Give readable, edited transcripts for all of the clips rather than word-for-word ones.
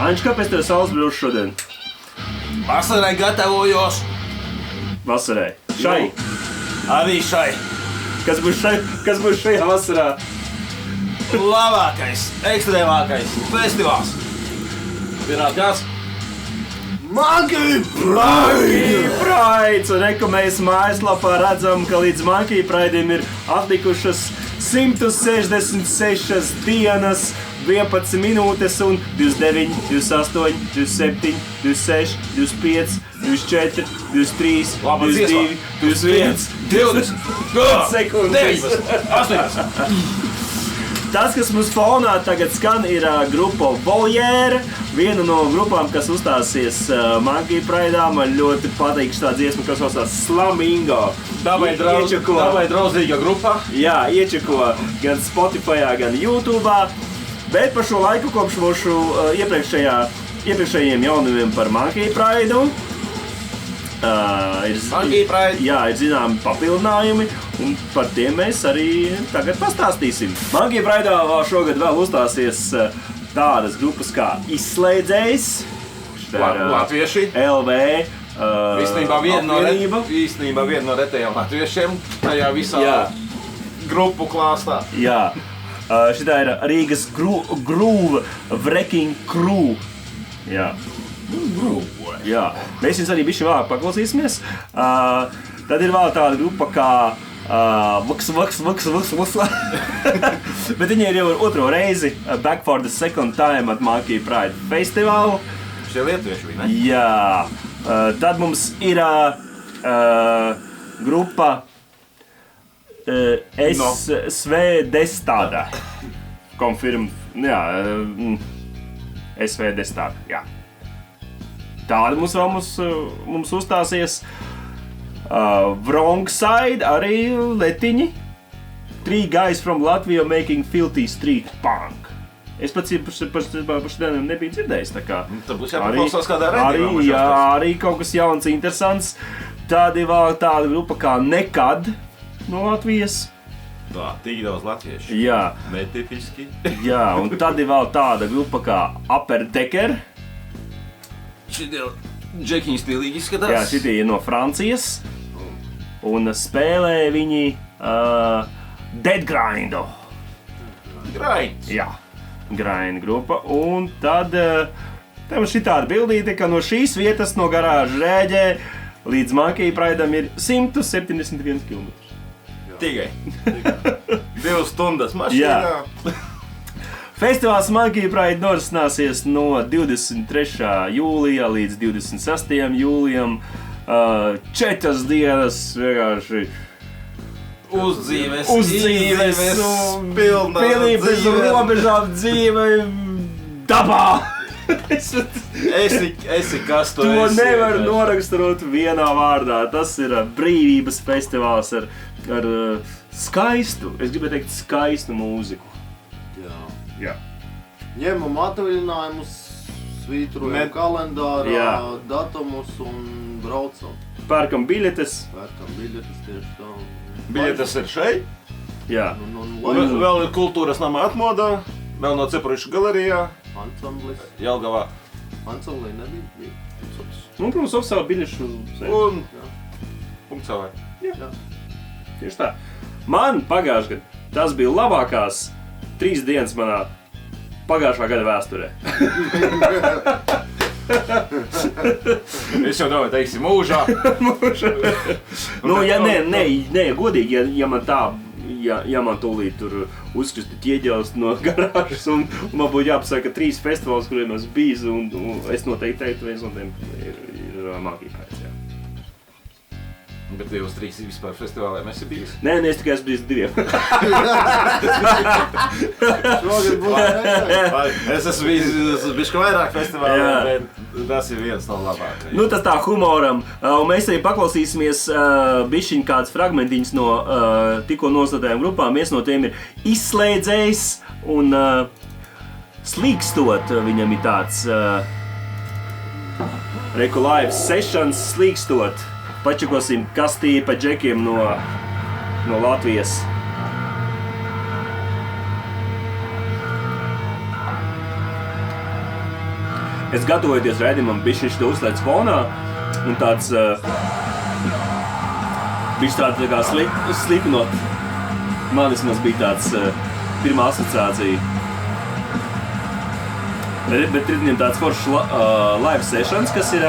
Anģi, kāpēc tev saules brūš šodien? Vasarai gatavojos. Vasarai. Šai. Arī šai. Kas būs šajā vasarā? Labākais, ekstrēmākais festivāls. Zināt, kas? Monkey Pride! Un reko mēs mājaslapā redzam, ka līdz Monkey Pride'im ir atlikušas 166 dienas, 11 minūtes un 29, 28, 27, 26, 25, 24, 23, 22, 21, 20, sekundes. 18. Tas, kas mums fonā tagad skan, ir grupa Voliere. Viena no grupām, kas uzstāsies Monkey Pride'ā. Man ļoti patīk šī dziesma, kas saucās Slamingo. Dabai draudzīga grupa. Jā, iečeko gan Spotify'ā, gan YouTube'ā. Bet par šo laiku, kopš mūsu iepriekšējiem jaunumiem par Monkey Pride'u, ir zināmi papildinājumi, un par tiem mēs arī tagad pastāstīsim. Monkey Pride'ā šogad vēl uzstāsies tādas grupas kā Izslēdzējs, Latvieši. LV, Īstenībā viena no retējiem latviešiem tajā visā grupu klāstā. Jā, šitā ir Rīgas Groove Wrecking Crew. Jā. Jā, mēs viņus arī bišķi vēlāk paklausīsimies. Tad ir vēl tāda grupa kā Vaks. Bet viņi ir jau otro reizi back for the second time at Monkey Pride Festival. Šie lietuvieši viņi, ne? Jā, tad mums ir grupa SV Destada. Confirm, jā, SV Destada, jā. Tāda mums uzstāsies Wrong Side, arī letiņi. 3 guys from Latvia making filthy street punk. Es pats par šodien nebiju dzirdējis, tā kā. Tad būs jāpaklausās kādā redzījumā. Jā, arī kaut kas jauns, interesants. Tad ir vēl tāda grupa kā Nekad no Latvijas. Tā, tik daudz latviešu. Jā. Netipiski. Jā, un tad ir vēl tāda grupa kā Upper Decker. Šitie džekiņi stilīgi izskatās. Jā, šitie ir no Francijas. Un spēlē viņi Dead Grindu. Grinds. Jā, Grind grupa. Un tad tam šitāda bildīte, ka no šīs vietas no garāža Rēģē līdz Monkey Pride'am ir 171 km. Tikai. 2 stundas mašīnā. Festivāls Monkey Pride norisināsies no 23. jūlijā līdz 26. jūlijam. 4 dienas vienkārši Uzdzīves, pilnīgi bez robežām dzīve dabā. Esi kas tu esi. To nevar noraksturot vienā vārdā. Tas ir brīvības festivāls ar skaistu, es gribēju teikt skaistu mūziku. Jā. Ņemam atvaļinājumus, svītrojam kalendārā, datumus un braucam. Pērkam biļetes. Tieši tā. Biļetes ir šeit. Jā. Vēl ir kultūras nama atmodā, vēl no Cepurišu galerijā. Ansamblis. Jelgavā. Ansamblī nebija. Un, protams, oficiāli biļešu. Un punkcēlē. Jā. Tieši tā. Man pagājušajā gadā tas bija labākās 3 dienas manā pagājušā gada vēsturē. Es jau domāju, teiksi mūžā. Godīgi, ja man tā, ja man tūlīt tur uzkristu ķieģelis no garāžas un man būtu jāpasaka 3 festivāls, kuriem es bijis, un es noteikti teiktu, viens no tiem ir Monkey Pride, jā. Bet jūs 3 vispār festivālēm esi bijis? Nē, es tikai esmu bijis 2. Šogad būs Es esmu bijis vairāk festivālēm, bet tas ir viens no labākajiem. Nu, tas tā humoram. Un mēs arī paklausīsimies bišķiņ kāds fragmentiņas no tikko nosūtējām grupām. Viens no tiem ir Izslēdzējs un Slīkstot. Viņam ir tāds Reku Live Sessions Slīkstot. Pačakosim kastīju pa džekiem no Latvijas. es gatavojoties raidījumam, bišķiņš to uzslēdz fonā, un tāds, bišķi tā kā slipnot. Man vismaz bija tāds pirmā asociācija. Bet ir viņam tāds foršs live sessions, kas ir...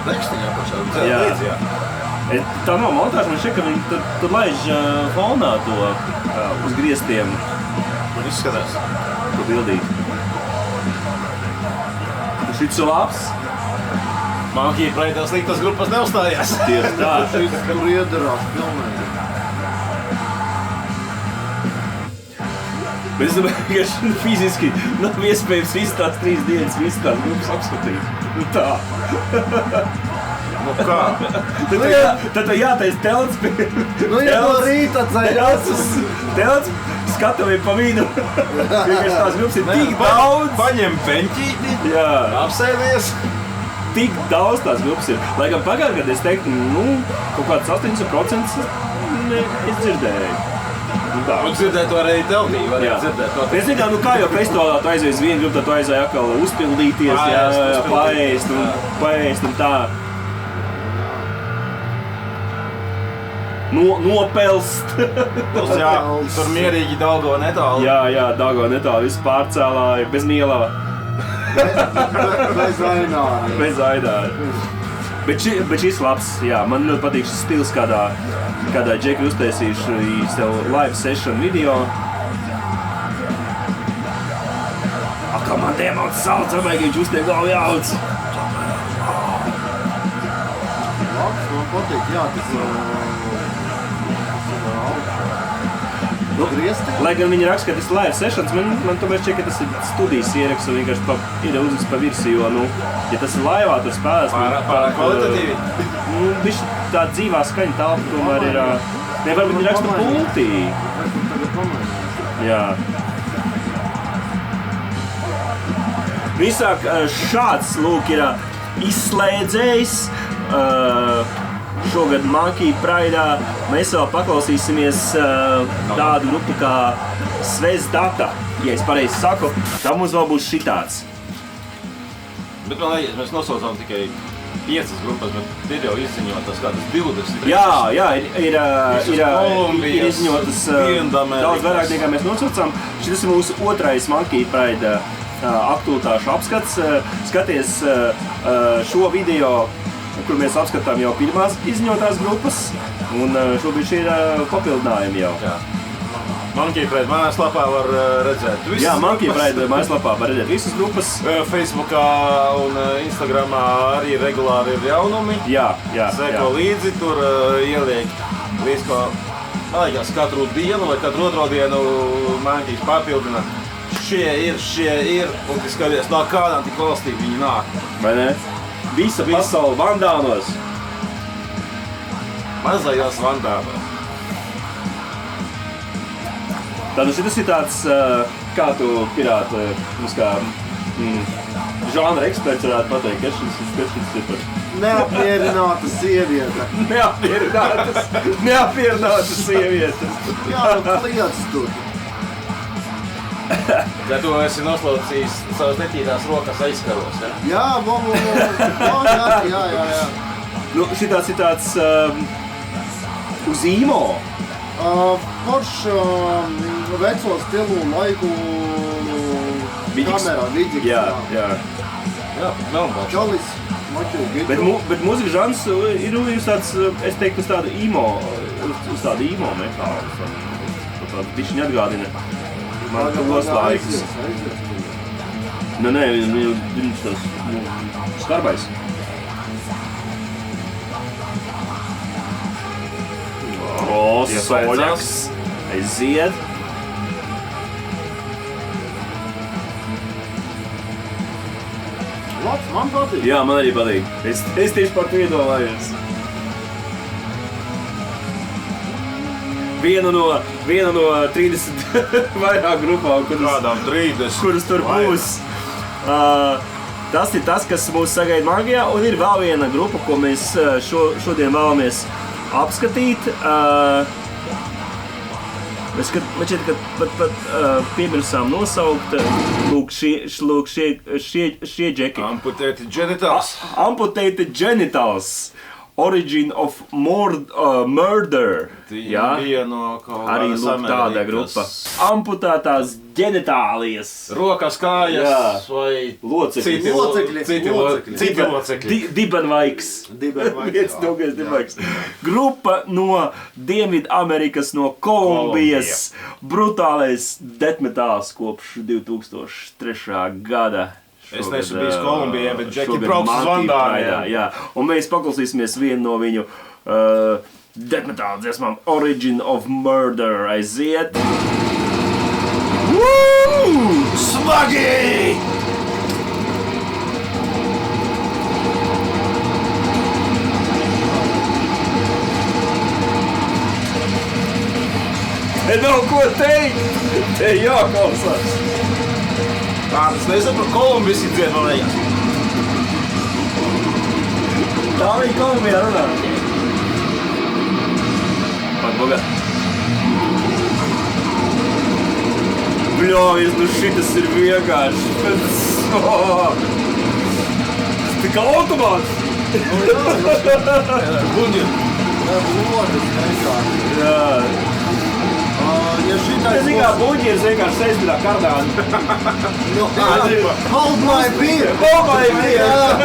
Tekstiņā pašā, līdzi, jā. Tā nav montāža, man šķiet, ka viņi tad laiž fonā to uz griestiem. Un izskatās. To bildīt. Un šits labs. Monkey Pride sliktas grupas neuzstājās. Tieši tā. Šis tur iedarās pilnīgi. Bet es domāju, ka fiziski nav iespējams visas tās 3 dienas, visas tās grupas apskatīt. Nu tā. Nu kā? Tad jātais telts pie... Nu, ja no rīta ceļās. Telts skataviem pa vīnu. Vienkārši tās grupas ir tik daudz. Paņem peņķīti, Jā. apsēdies. Tik daudz tās grupas ir. Lai gan pagājušajā gadā es teiktu, kaut kāds 80% es dzirdēju. Nu tā. Un dzirdēt to arī teltī, varētu dzirdēt to. Es zinu, kā jau festivālā tu aizies vienu grupu, tad tu aizēji atkal uzpildīties, paēst un tā. Nopelst. Jā, tur mierīgi Daugo netālu. Jā, Daugo netālu, viss pārcēlāja, bez mielā. Bez aināri. Bez aināri. Bet šis labs, jā, man ļoti patīk šis stils, kādā Džeki uztaisījuši sev live session video. Kā man demons sauc, vajag viņš uztiek galvu jauc. Labs, man patīk, jā, tas Lai gan viņi raksta, ka tas ir live sessions, man tomēr šķiet, ka tas ir studijas ieraksts un vienkārši ir uzliks pa virsi, jo, ja tas ir laivā, tur spēlēs... Pārāk kvalitatīvi? Bišķi tā dzīvā skaņa telpa tomēr ir... Varbūt viņi raksta pultī. Jā. Visāk šāds, lūk, ir izslēdzējs. Šogad Monkey Pride'ā mēs vēl paklausīsimies tādu grupu kā Svezdata. Ja es pareizi saku, tad mums vēl būs šitāds. Bet man liekas, mēs nosaucām tikai 5 grupas, bet ir jau izziņotas kādas 20. Jā, ir izziņotas daudz vairāk nekā mēs nosaucām. Šis ir mūsu otrais Monkey Pride aktualitāšu apskats. Skaties šo video, kur mēs apskatām jau pirmās izziņotās grupas, un šobrīd šī ir papildinājumi jau. Jā. Monkey Pride mājaslapā var redzēt visus. Jā, Monkey Pride mājaslapā var redzēt visas grupas. Facebookā un Instagramā arī regulāri ir jaunumi. Jā. Seko līdzi, tur ieliek līdz ko, man liekas, katru dienu vai katru otro dienu Monkey's papildina. Šie ir, un tu skaties, no kādām tik valstīm viņi nāk. Vai ne? Visa pasaule vandānos. Mazajos vandānos. Tātad šis ir tāds, kā tu pirāti, mums kā žanra eksperts varētu pateikt, ka šis ir par... Neapmierināta sieviete. Neapmierinātas sievietes. Jā, kliedz tur. Ja tu esi noslaucījis savas netīrās rokas aizkaros, ja? Jā, jā. Nu, šitāds ir tāds uz īmo. Forš veco stilu laiku kamerā, vidīgs. Jā. Jā, melnbalts. Čalis, maču, gidu. Bet mūzikas žanrs ir tāds, es teiktu, uz tādu īmo metālu. Tādu bišķiņu atgādina. Man tos laikus. Nē, viņš tas skarbais. Soļaks. Aiziet. Labs, man patīk. Jā, man arī patīk. Es tieši par to iedomājos. Viena no 30 vairāk grupām, kuras tur būs. Tas ir tas, kas mūs sagaida Magijā, un ir vēl viena grupa, ko mēs šodien vēlamies apskatīt. Man šķiet, ka pat piemirsām nosaukt, lūk, šie džeki. Amputated genitals. Amputated genitals. Origin of Murder. Jā, bija no kaut arī lūk tāda grupa. Amputētās ģenitālijas. Rokas, kājas vai locekļi. Citi locekļi. Dibenvaiks. Dibenvaiks. Grupa no Dienvidamerikas, no Kolumbijas. Brutālais deathmetāls kopš 2003. gada. Es neesmu bijis Kolumbijā, bet Džeki brauks uz Vandāniem. Jā. Un mēs paklausīsimies vienu no viņu deathmetāla dziesmām Origin of Murder. Aiziet! Smagi! Nav ko teikt! Te jāklausās! Es nezinu par Kolumbijas dziedonējās. Tā viņa Kolumbijā runā. Pagad. Bļojas, nu šitas ir vienkārši. Tas kā automāts. Buļģi. Jā. Ja šitais Es kā buļģieris vienkārši sēstinā kardāni. Hold my beer! Oh my God!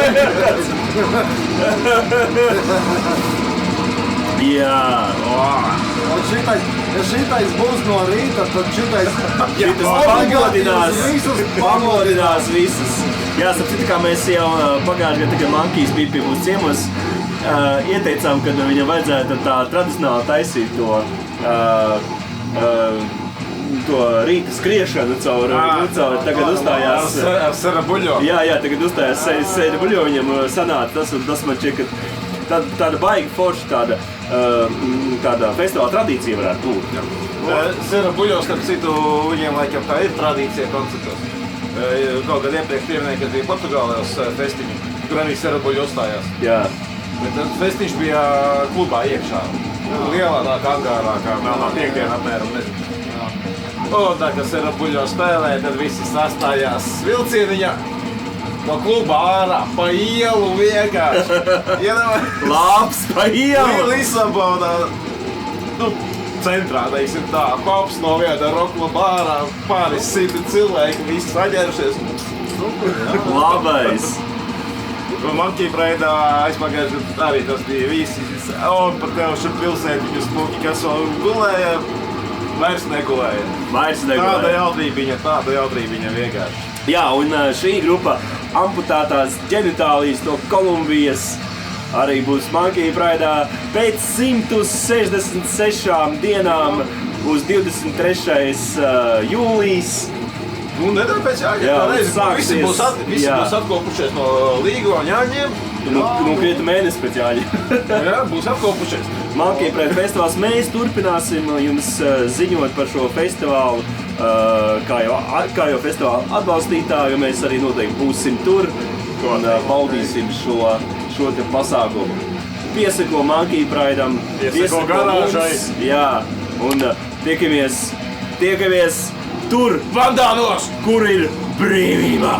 Jā. Un šitais būs no rīta, tad šitais pamodinās visus. Jā, sapcīt, kā mēs jau pagājušajā gadā, kad Mankijs bija pie mūsu ciemos, ieteicām, ka viņam vajadzētu tā tradicionāli taisīt to rīta skriešanu caur tagad uzstājās ar serabuļo. Jā, tagad uzstājās serabuļo, viņam sanāca tas man šķiet, ka tāda baigi forša tāda festivāla tradīcija varētu būt. Serabuļo, starp citu, viņiem laikam tā ir tradīcija koncertos. Kaut gadu iepriekš pieminēja, kad bija Portugālē uz festiņu, kur arī serabuļo uzstājās. Jā. Bet tad festiņš bija klubā iekšā. Lielākā angārā, kā melnā piekdiena apmēram. Un tā, kad serabuļo spēlē, tad visi sastājās vilcieniņā no kluba ārā, pa ielu vienkārši. Labs pa ielu! Lisabonā, centrā, teiksim tā, pops no viena rokluba ārā, pāris 100 cilvēki, visi saģērušies. Labais! Monkey Pride'ā aizpagājuši arī tas bija visi. Un par tev šur pilsētiņu smuki, kas vēl gulēja, vairs negulēja. Tāda jaudrībiņa vienkārši. Jā, un šī grupa amputētās ģenitālijas no Kolumbijas arī būs Monkey Pride'ā pēc 166 dienām uz 23. jūlijas. Nu, nedēļ pēc jāņem, visi būs atkopušies no līgoņāņiem. Nu, krieta mēnesi pēc jāņem. Jā, būs atkopušies. Monkey Pride festivāls. Mēs turpināsim jums ziņot par šo festivālu, kā jau festivāla atbalstītāji, jo mēs arī noteikti būsim tur un baudīsim šo te pasākumu. Piesako Monkey Pride'am, piesako garāžai. Jā, un tiekamies tur, Vandānos, kur ir brīvība!